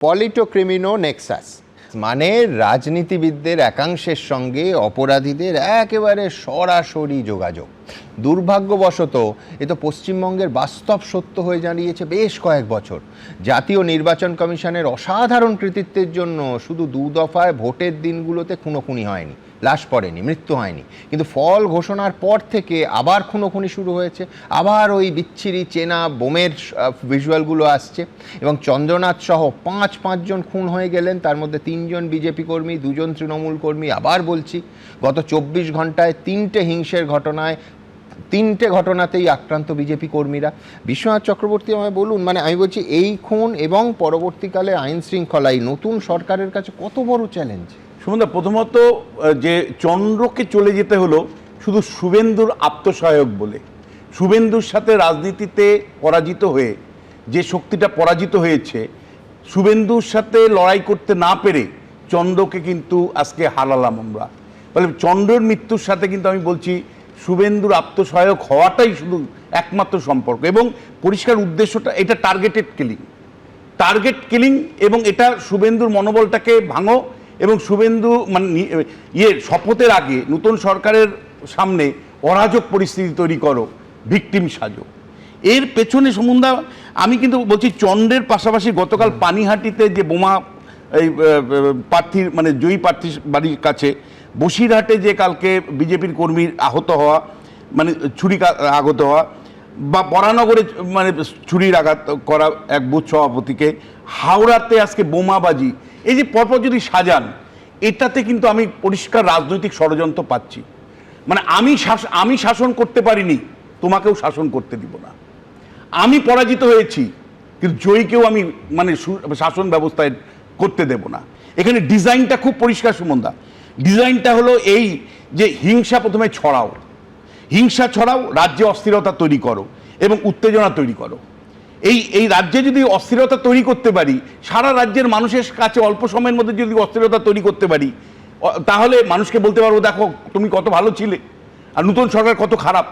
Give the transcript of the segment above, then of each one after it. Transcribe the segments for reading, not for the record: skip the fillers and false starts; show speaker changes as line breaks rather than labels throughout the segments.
পলিটোক্রিমিনো Nexus মানে রাজনীতিবিদদের একাংশের সঙ্গে অপরাধীদের একেবারে সরাসরি যোগাযোগ। দুর্ভাগ্যবশত এ তো পশ্চিমবঙ্গের বাস্তব সত্য হয়ে দাঁড়িয়েছে বেশ কয়েক বছর। জাতীয় নির্বাচন কমিশনের অসাধারণ কৃতিত্বের জন্য শুধু দু দফায় ভোটের দিনগুলোতে খুনোখুনি হয়নি, লাশ পড়েনি, মৃত্যু হয়নি, কিন্তু ফল ঘোষণার পর থেকে আবার খুনোখুনি শুরু হয়েছে, আবার ওই বিচ্ছিরি চেনা বোমের ভিজুয়ালগুলো আসছে এবং চন্দ্রনাথ সহ পাঁচজন খুন হয়ে গেলেন, তার মধ্যে 3জন বিজেপি কর্মী, 2জন তৃণমূল কর্মী। আবার বলছি, গত 24 ঘন্টায় 3টে হিংসের ঘটনায় 3টে ঘটনাতেই আক্রান্ত বিজেপি কর্মীরা। বিশ্বনাথ চক্রবর্তী আমায় বলুন, মানে আমি বলছি এই খুন এবং পরবর্তীকালে আইন শৃঙ্খলা এই নতুন সরকারের কাছে কত বড় চ্যালেঞ্জ?
সুমন্দা, প্রথমত যে চন্দ্রকে চলে যেতে হলো শুধু শুভেন্দুর আত্মসহায়ক বলে। শুভেন্দুর সাথে রাজনীতিতে পরাজিত হয়ে যে শক্তিটা পরাজিত হয়েছে, শুভেন্দুর সাথে লড়াই করতে না পেরে চন্দ্রকে কিন্তু আজকে হারালাম আমরা। ফলে চন্দ্রের মৃত্যুর সাথে কিন্তু আমি বলছি শুভেন্দুর আত্মসহায়ক হওয়াটাই শুধু একমাত্র সম্পর্ক, এবং পরিষ্কার উদ্দেশ্যটা এটা টার্গেট কিলিং, এবং এটা শুভেন্দুর মনোবলটাকে ভাঙো এবং শুভেন্দু মানে শপথের আগে নতুন সরকারের সামনে অরাজক পরিস্থিতি তৈরি করো, ভিকটিম সাজো। এর পেছনে সুমন্দা আমি কিন্তু বলছি চন্দ্রের পাশাপাশি গতকাল পানিহাটিতে যে বোমা এই প্রার্থীর মানে জয়ী প্রার্থীর বাড়ির কাছে, বসিরহাটে যে কালকে বিজেপির কর্মীর আহত হওয়া, মানে ছুরি আহত হওয়া, বা বরানগরে মানে ছুরির আঘাত করা এক বুথ সভাপতিকে, হাওড়াতে আজকে বোমাবাজি, এই যে পরপর যদি সাজান, এটাতে কিন্তু আমি পরিষ্কার রাজনৈতিক ষড়যন্ত্র পাচ্ছি। মানে আমি শাসন করতে পারিনি, তোমাকেও শাসন করতে দিব না। আমি পরাজিত হয়েছি, কিন্তু জয়ীকেও আমি মানে শাসন ব্যবস্থায় করতে দেব না। এখানে ডিজাইনটা খুব পরিষ্কার সুমন্দা। ডিজাইনটা হলো এই যে হিংসা প্রথমে ছড়াও, রাজ্যে অস্থিরতা তৈরি করো এবং উত্তেজনা তৈরি করো। এই রাজ্যে যদি অস্থিরতা তৈরি করতে পারি, সারা রাজ্যের মানুষের কাছে অল্প সময়ের মধ্যে যদি অস্থিরতা তৈরি করতে পারি, তাহলে মানুষকে বলতে পারবো দেখো তুমি কত ভালো ছিলে আর নতুন সরকার কত খারাপ।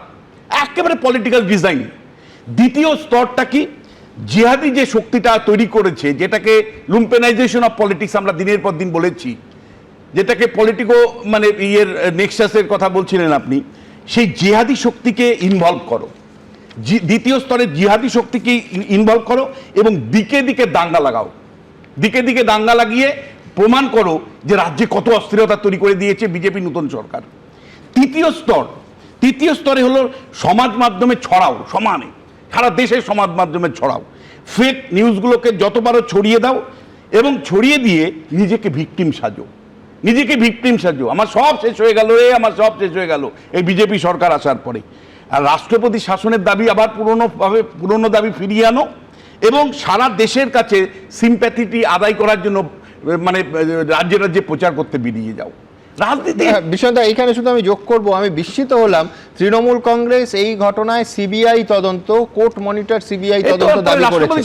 একেবারে পলিটিক্যাল ডিজাইন। দ্বিতীয় স্তরটা কি, জিহাদি যে শক্তিটা তৈরি করেছে, যেটাকে লুম্পেনাইজেশন অফ পলিটিক্স আমরা দিনের পর দিন বলেছি, যেটাকে পলিটিকো মানে নেক্সাসের কথা বলছিলেন আপনি, সেই জিহাদি শক্তিকে ইনভলভ করো। দ্বিতীয় স্তরে জিহাদি শক্তিকে ইনভলভ করো এবং দিকে দিকে দাঙ্গা লাগিয়ে প্রমাণ করো যে রাজ্যে কত অস্থিরতা তৈরি করে দিয়েছে বিজেপি নতুন সরকার। তৃতীয় স্তরে হলো সমাজ মাধ্যমে ছড়াও, সমানে সারা দেশের সমাজ মাধ্যমে ছড়াও, ফেক নিউজগুলোকে যতবারও ছড়িয়ে দাও এবং ছড়িয়ে দিয়ে নিজেকে ভিকটিম সাজো। আমার সব শেষ হয়ে গেল এই বিজেপি সরকার আসার পরে। আর রাষ্ট্রপতি শাসনের দাবি আবার পুরনো দাবি ফিরিয়ে আনো এবং সারা দেশের কাছে সিম্প্যাথিটি আদায় করার জন্য মানে রাজ্যে প্রচার করতে বেরিয়ে যাও। রাজনীতি
বিষয়টা এখানে শুধু আমি যোগ করব, আমি বিস্মিত হলাম তৃণমূল কংগ্রেস এই ঘটনায় সিবিআই তদন্ত, কোর্ট মনিটর সিবিআই তদন্ত দাবি করেছে।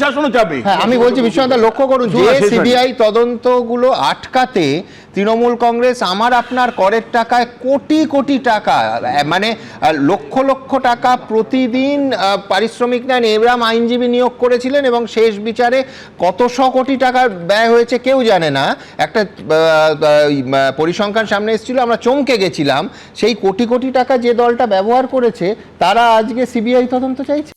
হ্যাঁ, আমি বলছি বিষয়টা লক্ষ্য করুন, যে সিবিআই তদন্তগুলো আটকাতে তৃণমূল কংগ্রেস আমার আপনার করের টাকায় কোটি টাকা, মানে লক্ষ টাকা প্রতিদিন পারিশ্রমিক নেন। এরম আইনজীবী নিয়োগ করেছিলেন এবং শেষ বিচারে কত কোটি টাকা ব্যয় হয়েছে কেউ জানে না। একটা পরিসংখ্যান সামনে এসেছিল, আমরা চমকে গেছিলাম। সেই কোটি টাকা যে দলটা ব্যবহার করেছে, তারা আজকে সিবিআই তদন্ত চাইছে।